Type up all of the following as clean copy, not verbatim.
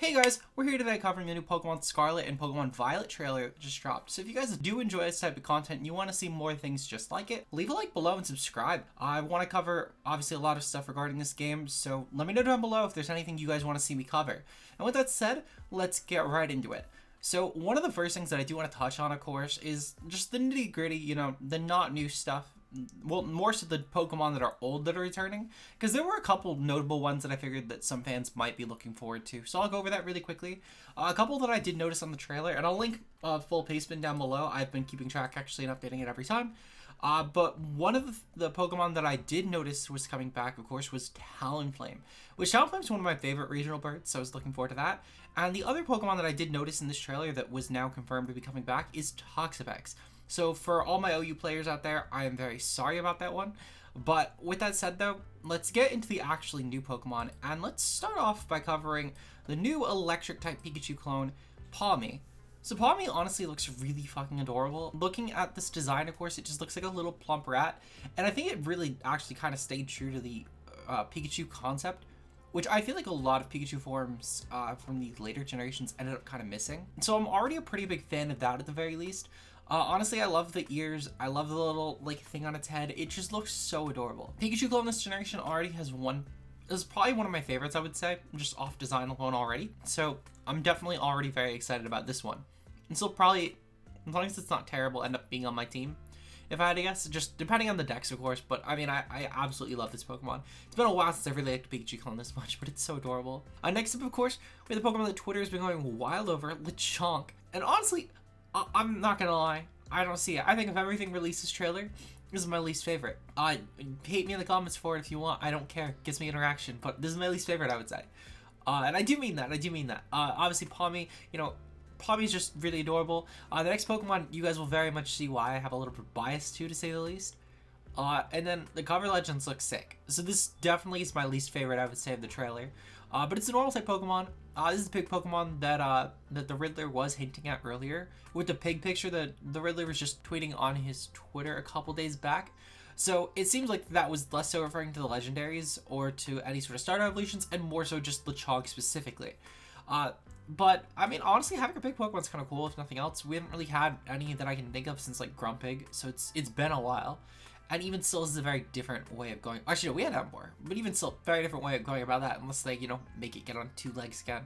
Hey guys, we're here today covering the new Pokemon Scarlet and Pokemon Violet trailer that just dropped. So if you guys do enjoy this type of content and you want to see more things just like it, leave a like below and subscribe. I want to cover obviously a lot of stuff regarding this game, so let me know down below if there's anything you guys want to see me cover. And with that said, let's get right into it. So one of the first things that I do want to touch on, of course, is just the nitty gritty, the not new stuff. Well, more so the Pokemon that are old that are returning, because there were a couple notable ones that I figured that some fans might be looking forward to. So I'll go over that really quickly. A couple that I did notice on the trailer, and I'll link full pastebin down below. I've been keeping track actually and updating it every time. But one of the Pokemon that I did notice was coming back, of course, was Talonflame, which Talonflame is one of my favorite regional birds, so I was looking forward to that. And the other Pokemon that I did notice in this trailer that was now confirmed to be coming back is Toxapex. So for all my OU players out there, I am very sorry about that one. But with that said though, let's get into the actually new Pokemon, and let's start off by covering the new electric type Pikachu clone, Pawmi. So Pawmi honestly looks really fucking adorable. Looking at this design, of course, it just looks like a little plump rat, and I think it really actually kind of stayed true to the Pikachu concept, which I feel like a lot of Pikachu forms from the later generations ended up kind of missing. So I'm already a pretty big fan of that at the very least. Honestly, I love the ears. I love the little thing on its head. It just looks so adorable. Pikachu clone this generation already has one. This is probably one of my favorites, I would say, just off design alone already. So I'm definitely already very excited about this one. And so probably, as long as it's not terrible, end up being on my team, if I had to guess, just depending on the decks, of course. But I mean, I absolutely love this Pokemon. It's been a while since I really liked Pikachu clone this much, but it's so adorable. Next up, of course, we have the Pokemon that Twitter has been going wild over, Lechonk. And honestly, I'm not gonna lie, I don't see it. I think if everything released this trailer, this is my least favorite. Hate me in the comments for it if you want. I don't care. It gets me interaction, but this is my least favorite, I would say. And I do mean that. Obviously, Pawmi, Pawmi's just really adorable. The next Pokemon, you guys will very much see why I have a little bit of bias to say the least. And then the cover legends look sick. So this definitely is my least favorite, I would say, of the trailer. But it's a normal type Pokemon. This is the pig Pokemon that the Riddler was hinting at earlier. With the pig picture that the Riddler was just tweeting on his Twitter a couple days back. So it seems like that was less so referring to the legendaries or to any sort of starter evolutions, and more so just Lechonk specifically. But I mean, honestly, having a pig Pokemon's kind of cool, if nothing else. We haven't really had any that I can think of since like Grumpig, so it's been a while. And even still, this is a very different way of going. Actually, no, we had Emboar, but even still, very different way of going about that, unless they, make it get on two legs again.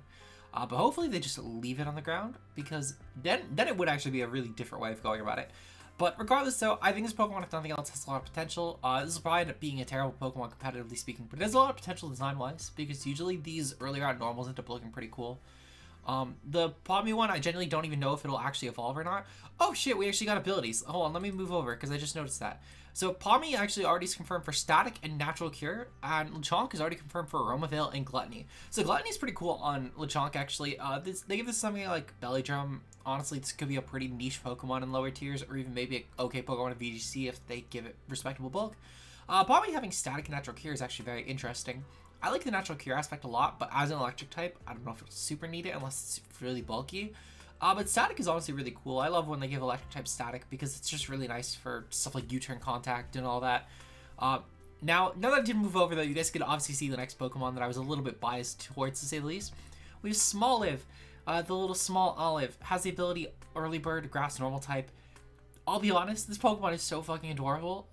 But hopefully they just leave it on the ground, because then it would actually be a really different way of going about it. But regardless, though, I think this Pokemon, if nothing else, has a lot of potential. This will probably end up being a terrible Pokemon, competitively speaking, but it has a lot of potential design-wise, because usually these early round normals end up looking pretty cool. The Pawmi one, I genuinely don't even know if it'll actually evolve or not. Oh shit, we actually got abilities. Hold on, let me move over, because I just noticed that. So Pawmi actually already is confirmed for Static and Natural Cure, and Lechonk is already confirmed for Aromavale and Gluttony. So Gluttony is pretty cool on Lechonk, actually. They give this something like Belly Drum. Honestly, this could be a pretty niche Pokemon in lower tiers, or even maybe an okay Pokemon in VGC if they give it respectable bulk. Pawmi having Static and Natural Cure is actually very interesting. I like the Natural Cure aspect a lot, but as an electric type, I don't know if it'll super need it unless it's really bulky. But Static is honestly really cool. I love when they give electric type Static, because it's just really nice for stuff like U-turn contact and all that. Now that I did move over, though, you guys could obviously see the next Pokemon that I was a little bit biased towards, to say the least. We have Smoliv, the little small olive. Has the ability Early Bird, Grass Normal type. I'll be honest, this Pokemon is so fucking adorable.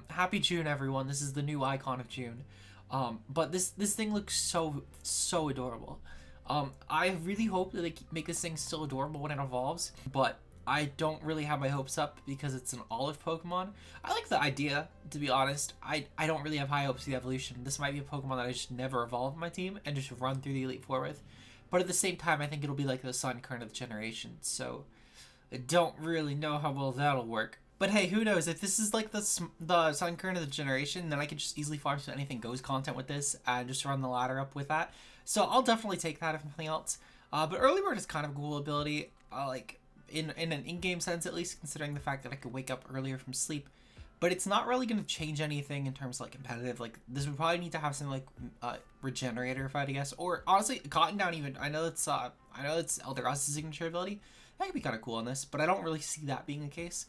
Happy June, everyone. This is the new icon of June. But this thing looks so adorable. I really hope that they make this thing still adorable when it evolves, but I don't really have my hopes up because it's an olive Pokemon. I like the idea, to be honest. I don't really have high hopes for the evolution. This might be a Pokemon that I just never evolve in my team and just run through the Elite Four with. But at the same time, I think it'll be like the Sun Current of the generation, so I don't really know how well that'll work. But hey, who knows? If this is like the Sun Current of the generation, then I could just easily farm some anything goes content with this and just run the ladder up with that. So I'll definitely take that if nothing else. But Early Bird is kind of a cool ability, like in an in-game sense at least, considering the fact that I could wake up earlier from sleep. But it's not really going to change anything in terms of like competitive. Like this would probably need to have something like Regenerator, if I had to guess, or honestly Cotton Down. Even I know it's Eldegoss's signature ability. That could be kind of cool on this, but I don't really see that being the case.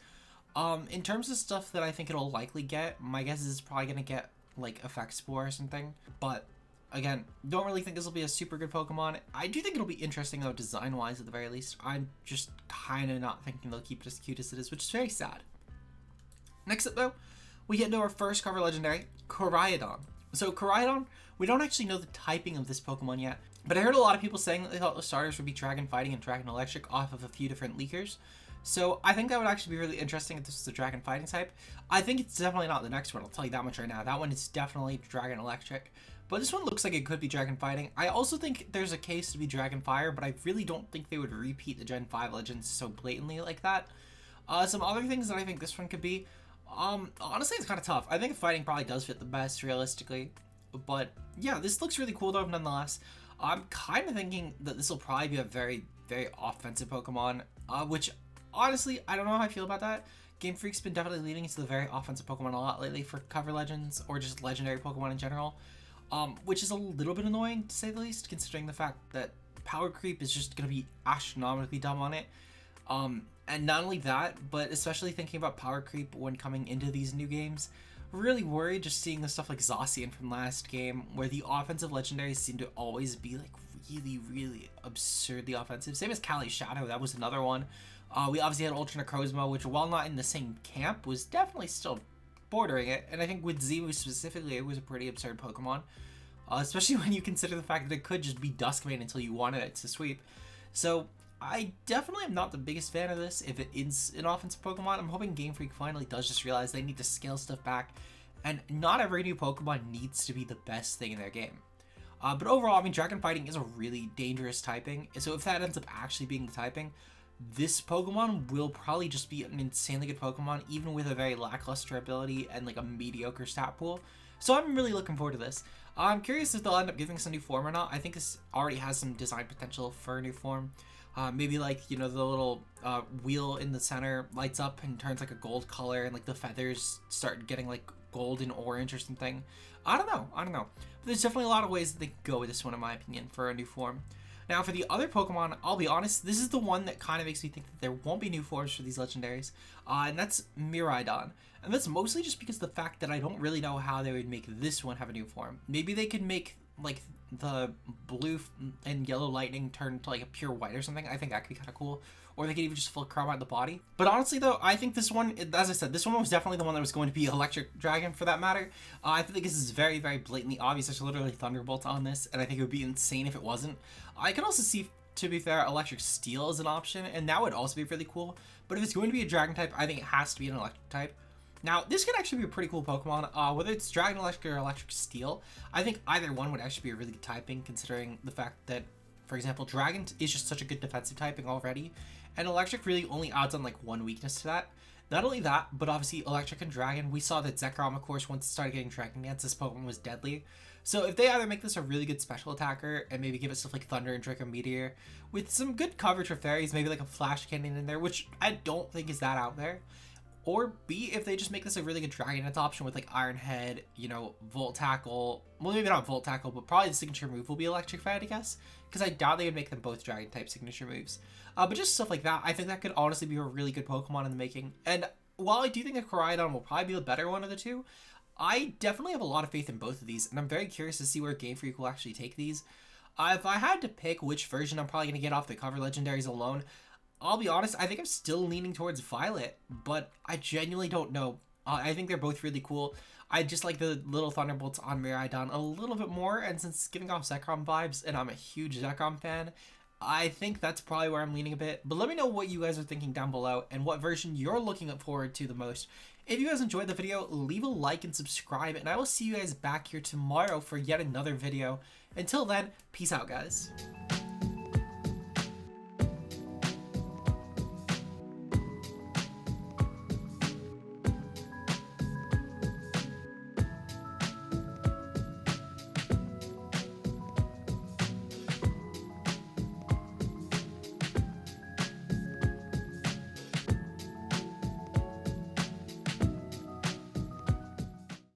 In terms of stuff that I think it'll likely get, my guess is it's probably going to get like Effect Spore or something. But Again, don't really think this will be a super good Pokemon. I do think it'll be interesting though, design-wise at the very least. I'm just kind of not thinking they'll keep it as cute as it is, which is very sad. Next up though, we get into our first cover legendary, Koraidon. So Koraidon, we don't actually know the typing of this Pokemon yet, but I heard a lot of people saying that they thought the starters would be Dragon Fighting and Dragon Electric off of a few different leakers. So I think that would actually be really interesting if this is a Dragon Fighting type. I think it's definitely not the next one, I'll tell you that much right now. That one is definitely Dragon Electric. But this one looks like it could be Dragon Fighting. I also think there's a case to be Dragon Fire, but I really don't think they would repeat the Gen 5 legends so blatantly like that. Some other things that I think this one could be, honestly it's kind of tough. I think Fighting probably does fit the best realistically. But yeah, this looks really cool though nonetheless. I'm kind of thinking that this will probably be a very, very offensive Pokemon, which honestly, I don't know how I feel about that. Game Freak's been definitely leaning into the very offensive Pokemon a lot lately for cover legends or just legendary Pokemon in general. Which is a little bit annoying to say the least, considering the fact that power creep is just going to be astronomically dumb on it. And not only that, but especially thinking about power creep when coming into these new games, really worried just seeing the stuff like Zacian from last game, where the offensive legendaries seem to always be like really, really absurdly offensive. Same as Cali Shadow, that was another one. We obviously had Ultra Necrozma, which while not in the same camp, was definitely still bordering it, and I think with Zivu specifically, it was a pretty absurd Pokemon, especially when you consider the fact that it could just be Duskmane until you wanted it to sweep. So I definitely am not the biggest fan of this if it is an offensive Pokemon. I'm hoping Game Freak finally does just realize they need to scale stuff back, and not every new Pokemon needs to be the best thing in their game. But overall, I mean, Dragon Fighting is a really dangerous typing, so if that ends up actually being the typing, this Pokemon will probably just be an insanely good Pokemon, even with a very lackluster ability and like a mediocre stat pool. So I'm really looking forward to this. I'm curious if they'll end up giving us a new form or not. I think this already has some design potential for a new form. Maybe like, you know, the little wheel in the center lights up and turns like a gold color, and like the feathers start getting like gold and orange or something. I don't know. But there's definitely a lot of ways that they could go with this one, in my opinion, for a new form. Now, for the other Pokemon, I'll be honest, this is the one that kind of makes me think that there won't be new forms for these legendaries, and that's Miraidon. And that's mostly just because of the fact that I don't really know how they would make this one have a new form. Maybe they could make, like, the blue and yellow lightning turn to, like, a pure white or something. I think that could be kind of cool. Or they could even just full chrome out the body. But honestly, though, I think this one, as I said, this one was definitely the one that was going to be Electric Dragon, for that matter. I think this is very, very blatantly obvious. There's literally Thunderbolt on this, and I think it would be insane if it wasn't. I could also see, to be fair, Electric Steel as an option, and that would also be really cool. But if it's going to be a Dragon type, I think it has to be an Electric type. Now, this could actually be a pretty cool Pokemon, whether it's Dragon Electric or Electric Steel. I think either one would actually be a really good typing, considering the fact that, for example, Dragon is just such a good defensive typing already, and Electric really only adds on like one weakness to that. Not only that, but obviously Electric and Dragon, we saw that Zekrom, of course, once it started getting Dragon Dance, this Pokemon was deadly. So if they either make this a really good special attacker and maybe give it stuff like Thunder and Draco Meteor with some good coverage for fairies, maybe like a Flash Cannon in there, which I don't think is that out there. Or B, if they just make this a really good Dragon Dance option with like Iron Head, you know, Volt Tackle, well maybe not Volt Tackle, but probably the signature move will be Electrified, I guess, because I doubt they would make them both Dragon type signature moves. But just stuff like that, I think that could honestly be a really good Pokemon in the making. And while I do think that Koraidon will probably be the better one of the two, I definitely have a lot of faith in both of these, and I'm very curious to see where Game Freak will actually take these. If I had to pick which version I'm probably going to get off the cover legendaries alone, I'll be honest, I think I'm still leaning towards Violet, but I genuinely don't know. I think they're both really cool. I just like the little Thunderbolts on Miraidon a little bit more, and since it's giving off Zekrom vibes, and I'm a huge Zekrom fan, I think that's probably where I'm leaning a bit. But let me know what you guys are thinking down below, and what version you're looking forward to the most. If you guys enjoyed the video, leave a like and subscribe, and I will see you guys back here tomorrow for yet another video. Until then, peace out, guys.